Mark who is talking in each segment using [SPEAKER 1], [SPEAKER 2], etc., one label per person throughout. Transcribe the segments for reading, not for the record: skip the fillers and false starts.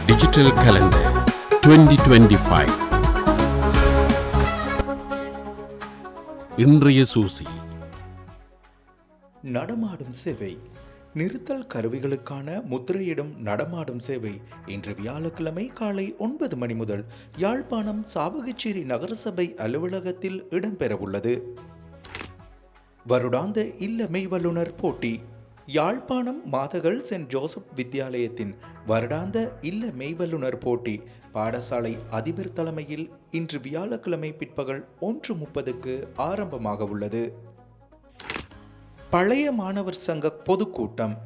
[SPEAKER 1] Digital calendar 2025. இன்றைய சூசி.
[SPEAKER 2] நடமாடும் சேவை. நிறுத்தல் கருவிகளுக்கான முத்திரையிடும் நடமாடும் சேவை இன்று வியாழக்கிழமை காலை 9 மணி முதல் யாழ்ப்பாணம் சாவகச்சேரி நகரசபை அலுவலகத்தில் இடம்பெறவுள்ளது. வருடாந்த இல்ல மெய்வல்லுனர் போட்டி. யாழ்ப்பாணம் மாதகள் சென்ட் ஜோசப் வித்தியாலயத்தின் வருடாந்த இல்ல மெய்வல்லுனர் போட்டி பாடசாலை அதிபர் தலைமையில் இன்று வியாழக்கிழமை பிற்பகல் 1:30 ஆரம்பமாக உள்ளது. பழைய மாணவர் சங்க பொதுக்கூட்டம்.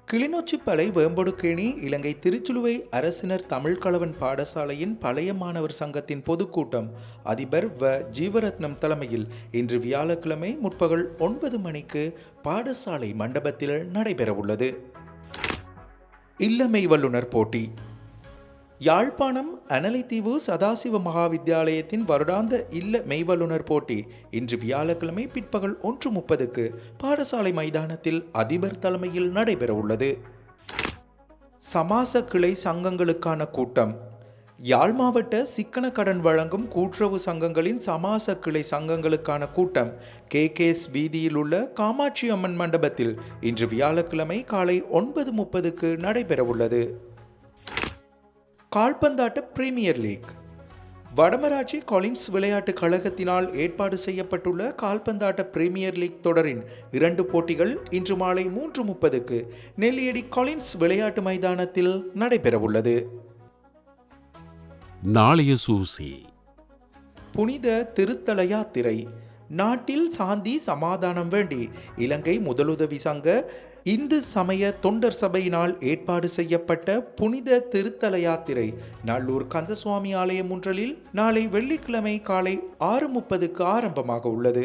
[SPEAKER 2] கிளிநொச்சி பளை வேம்பொடுக்கேணி இலங்கை திருச்சுலுவை அரசினர் தமிழ் கலவன் பாடசாலையின் பழைய மாணவர் சங்கத்தின் பொதுக்கூட்டம் அதிபர் வ ஜீவரத்னம் தலைமையில் இன்று வியாழக்கிழமை முற்பகல் 9 மணிக்கு பாடசாலை மண்டபத்தில் நடைபெறவுள்ளது. இல்லமை வல்லுனர் போட்டி. யாழ்ப்பாணம் அனலைத்தீவு சதாசிவ மகாவித்தியாலயத்தின் வருடாந்த இல்ல மெய்வல்லுனர் போட்டி இன்று வியாழக்கிழமை பிற்பகல் 1:30 பாடசாலை மைதானத்தில் அதிபர் தலைமையில் நடைபெறவுள்ளது. சமாச கிளை சங்கங்களுக்கான கூட்டம். யாழ் மாவட்ட சிக்கன கடன் வழங்கும் கூட்டுறவு சங்கங்களின் சமாச கிளை சங்கங்களுக்கான கூட்டம் KKS வீதியில் உள்ள காமாட்சி அம்மன் மண்டபத்தில் இன்று வியாழக்கிழமை காலை 9:30 நடைபெறவுள்ளது. கால்பந்தாட்ட பிரீமியர் லீக். வடமராட்சி கொலின்ஸ் விளையாட்டுக் கழகத்தினால் ஏற்பாடு செய்யப்பட்டுள்ள கால்பந்தாட்ட பிரீமியர் லீக் தொடரின் 2 போட்டிகள் இன்று மாலை 3:30 நெல்லியடி கொலின்ஸ் விளையாட்டு மைதானத்தில் நடைபெறவுள்ளது.
[SPEAKER 1] நாளைய சூசி.
[SPEAKER 2] புனித திருத்தல யாத்திரை. நாட்டில் சாந்தி சமாதானம் வேண்டி இலங்கை முதலுதவி சங்க இந்து சமய தொண்டர் சபையினால் ஏற்பாடு செய்யப்பட்ட புனித திருத்தல யாத்திரை நல்லூர் கந்தசுவாமி ஆலயம் முன்றலில் நாளை வெள்ளிக்கிழமை காலை 6:30 ஆரம்பமாக உள்ளது.